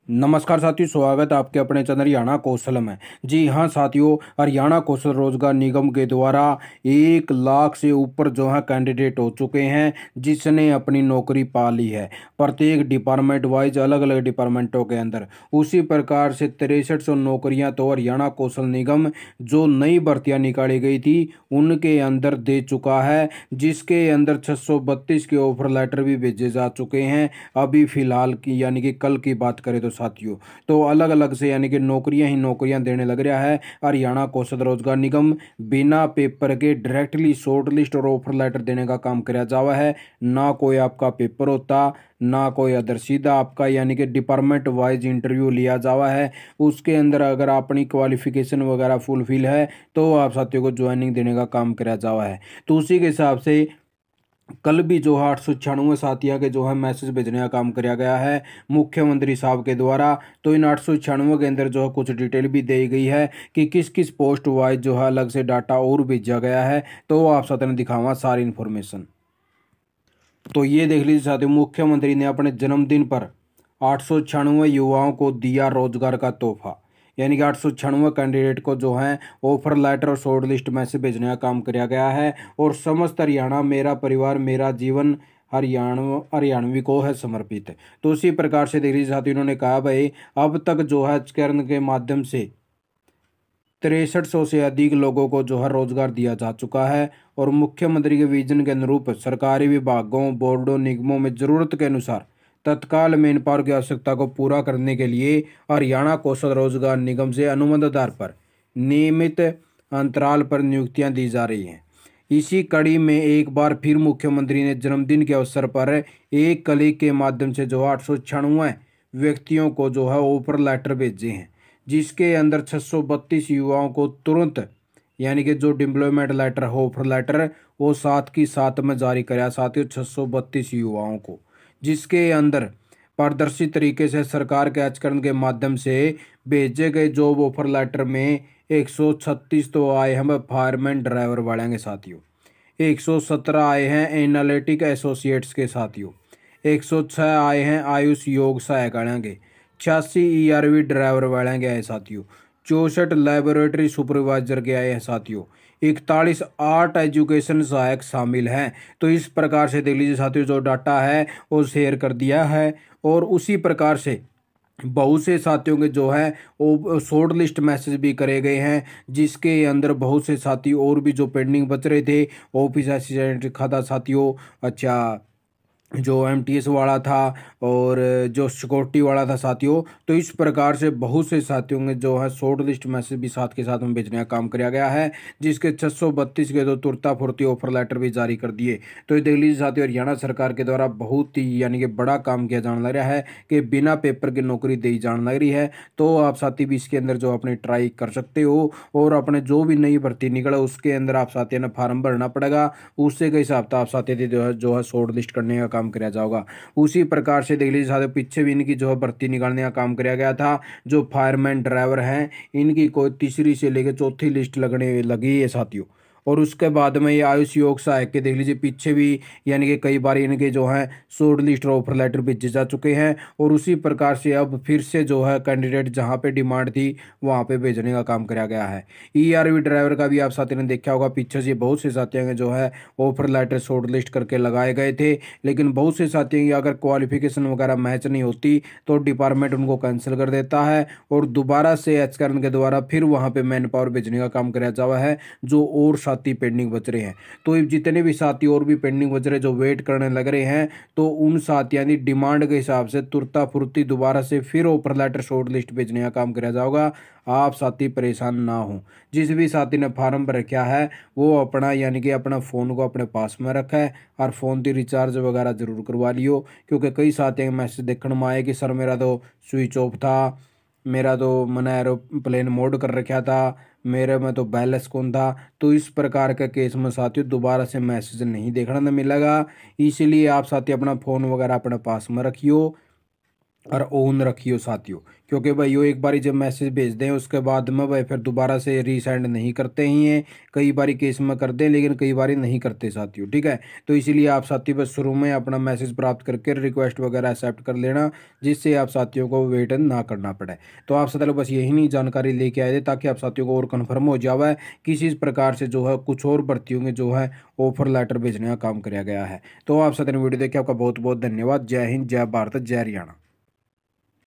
नमस्कार साथियों, स्वागत है आपके अपने चैनल हरियाणा कौशल में। जी हाँ साथियों, हरियाणा कौशल रोजगार निगम के द्वारा 1 लाख से ऊपर जो है कैंडिडेट हो चुके हैं जिसने अपनी नौकरी पा ली है। प्रत्येक डिपार्टमेंट वाइज अलग अलग डिपार्टमेंटों के अंदर उसी प्रकार से 6300 नौकरियां तो हरियाणा कौशल निगम जो नई भर्तियां निकाली गई थी उनके अंदर दे चुका है, जिसके अंदर 632 के ऑफर लेटर भी भेजे जा चुके हैं। अभी फिलहाल की यानी कि कल की बात करें तो साथियों, तो अलग अलग से यानी कि नौकरियां ही नौकरियां देने लग रहा है हरियाणा कौशल रोजगार निगम। बिना पेपर के डायरेक्टली शॉर्ट लिस्ट और ऑफर लेटर देने का काम किया जावा है। ना कोई आपका पेपर होता, ना कोई अदर, सीधा आपका यानी कि डिपार्टमेंट वाइज इंटरव्यू लिया जावा है। उसके अंदर अगर अपनी क्वालिफिकेशन वगैरह फुलफिल है तो आप साथियों को ज्वाइनिंग देने का काम किया जावा है। तो उसी के हिसाब से कल भी जो है 896 साथियों के जो है मैसेज भेजने का काम किया गया है मुख्यमंत्री साहब के द्वारा। तो इन 896 के अंदर जो है कुछ डिटेल भी दी गई है कि किस किस पोस्ट वाइज जो है अलग से डाटा और भेजा गया है। तो आप साथ ने दिखावा सारी इन्फॉर्मेशन। तो ये देख लीजिए साथियों, मुख्यमंत्री ने अपने जन्मदिन पर 896 युवाओं को दिया रोजगार का तोहफा। यानी कि 896 कैंडिडेट को जो है ऑफर लेटर और शॉर्ट लिस्ट मैसेज भेजने का काम किया गया है। और समस्त हरियाणा मेरा परिवार मेरा जीवन हरियाणवी को है समर्पित। तो उसी प्रकार से देख लीजिए साथियों, इन्होंने कहा भाई अब तक जो है चयन के माध्यम से 6300 से अधिक लोगों को जो है रोजगार दिया जा चुका है। और मुख्यमंत्री के विजन के अनुरूप सरकारी विभागों बोर्डों निगमों में जरूरत के अनुसार तत्काल मेन पावर की आवश्यकता को पूरा करने के लिए हरियाणा कौशल रोजगार निगम से अनुबंध आधार पर नियमित अंतराल पर नियुक्तियां दी जा रही हैं। इसी कड़ी में एक बार फिर मुख्यमंत्री ने जन्मदिन के अवसर पर एक क्लिक के माध्यम से जो 896 व्यक्तियों को जो है ऑफर लेटर भेजे हैं, जिसके अंदर 632 युवाओं को तुरंत यानी कि जो डिप्लॉयमेंट लेटर है ऑफर लेटर वो साथ की साथ में जारी कराया साथियों 632 युवाओं को, जिसके अंदर पारदर्शी तरीके से सरकार के आचरण के माध्यम से भेजे गए जॉब ऑफर लेटर में 136 तो आए हैं फायरमैन ड्राइवर वाले के साथियों, 117 आए हैं एनालिटिक एसोसिएट्स के साथियों, 106 आए हैं आयुष योग सहायक वाले के, 86 ईआरवी ड्राइवर वाले के आए साथियों, 64 लेबोरेटरी सुपरवाइजर के आए हैं साथियों, 41 आर्ट एजुकेशन सहायक शामिल हैं। तो इस प्रकार से देख लीजिए साथियों, जो डाटा है वो शेयर कर दिया है। और उसी प्रकार से बहुत से साथियों के जो है वो शॉर्ट लिस्ट मैसेज भी करे गए हैं, जिसके अंदर बहुत से साथी और भी जो पेंडिंग बच रहे थे। ऑफिस असिस्टेंट खाता साथियों, अच्छा जो एमटीएस वाला था और जो सिक्योरिटी वाला था साथियों। तो इस प्रकार से बहुत से साथियों के जो है शॉर्ट लिस्ट मैसेज भी साथ के साथ में भेजने का काम किया गया है, जिसके 632 के तो तुरता फुर्ती ऑफर लेटर भी जारी कर दिए। तो ये देख लीजिए साथियों, हरियाणा सरकार के द्वारा बहुत ही यानी कि बड़ा काम किया जाने लग रहा है कि बिना पेपर की नौकरी दी जाने लग रही है। तो आप साथी भी इसके अंदर जो अपनी ट्राई कर सकते हो और अपने जो भी नई भर्ती निकले उसके अंदर आप साथियों ने फार्म भरना पड़ेगा। उससे कई हिसाब आप साथी जो है शॉर्ट लिस्ट करने का काम किया जाएगा। उसी प्रकार से देख लीजिए साथियों, पीछे भी इनकी जो है भर्ती निकालने का काम किया गया था। जो फायरमैन ड्राइवर हैं इनकी कोई तीसरी से लेकर चौथी लिस्ट लगने लगी है साथियों। और उसके बाद में ये आयुष योग सहायक के देख लीजिए पीछे भी यानी कि कई बार इनके जो है शॉर्ट लिस्ट और ऑफर लेटर भेजे जा चुके हैं। और उसी प्रकार से अब फिर से जो है कैंडिडेट जहां पे डिमांड थी वहां पे भेजने का काम किया गया है। ईआरवी ड्राइवर का भी आप साथियों ने देखा होगा, पीछे से बहुत से साथियों के जो है ऑफर लेटर शॉर्ट लिस्ट करके लगाए गए थे, लेकिन बहुत से साथियों की अगर क्वालिफिकेशन वगैरह मैच नहीं होती तो डिपार्टमेंट उनको कैंसिल कर देता है और दोबारा से एचकर्न के द्वारा फिर वहां पे मैन पावर भेजने का काम किया जावा है, जो और साथी पेंडिंग बच रहे हैं। तो जितने भी साथी और भी पेंडिंग बच रहे जो वेट करने लग रहे हैं, तो उन साथियों की डिमांड के हिसाब से तुरता फुर्ती दोबारा से फिर ऑफर लेटर शॉर्ट लिस्ट भेजने का काम किया जाएगा। आप साथी परेशान ना हो। जिस भी साथी ने फार्म भर रखा है वो अपना यानी कि अपना फ़ोन को अपने पास में रखा है और फ़ोन की रिचार्ज वगैरह जरूर करवा लियो, क्योंकि कई साथियों के मैसेज देखने में आए कि सर मेरा तो स्विच ऑफ था, मेरा तो मैंने एरोप्लेन मोड कर रखा था, मेरे में तो बैलेंस कौन था। तो इस प्रकार के केस में साथियों दोबारा से मैसेज नहीं देखने को मिलेगा। इसीलिए आप साथी अपना फ़ोन वगैरह अपने पास में रखियो और ऑन रखियो साथियों, क्योंकि भाई यो एक बारी जब मैसेज भेज दें उसके बाद में भाई फिर दोबारा से रीसेंड नहीं करते ही हैं। कई बारी केस में कर दें लेकिन कई बारी नहीं करते साथियों, ठीक है। तो इसीलिए आप साथी बस शुरू में अपना मैसेज प्राप्त करके रिक्वेस्ट वगैरह एक्सेप्ट कर लेना, जिससे आप साथियों को वेट ना करना पड़े। तो आप साथियों बस यही नहीं जानकारी लेके आए थे ताकि आप साथियों को और कन्फर्म हो जावा किसी प्रकार से जो है कुछ और भर्तियों में जो है ऑफर लेटर भेजने का काम किया गया है। तो आप साथियों ने वीडियो देखे आपका बहुत बहुत धन्यवाद। जय हिंद, जय भारत, जय हरियाणा।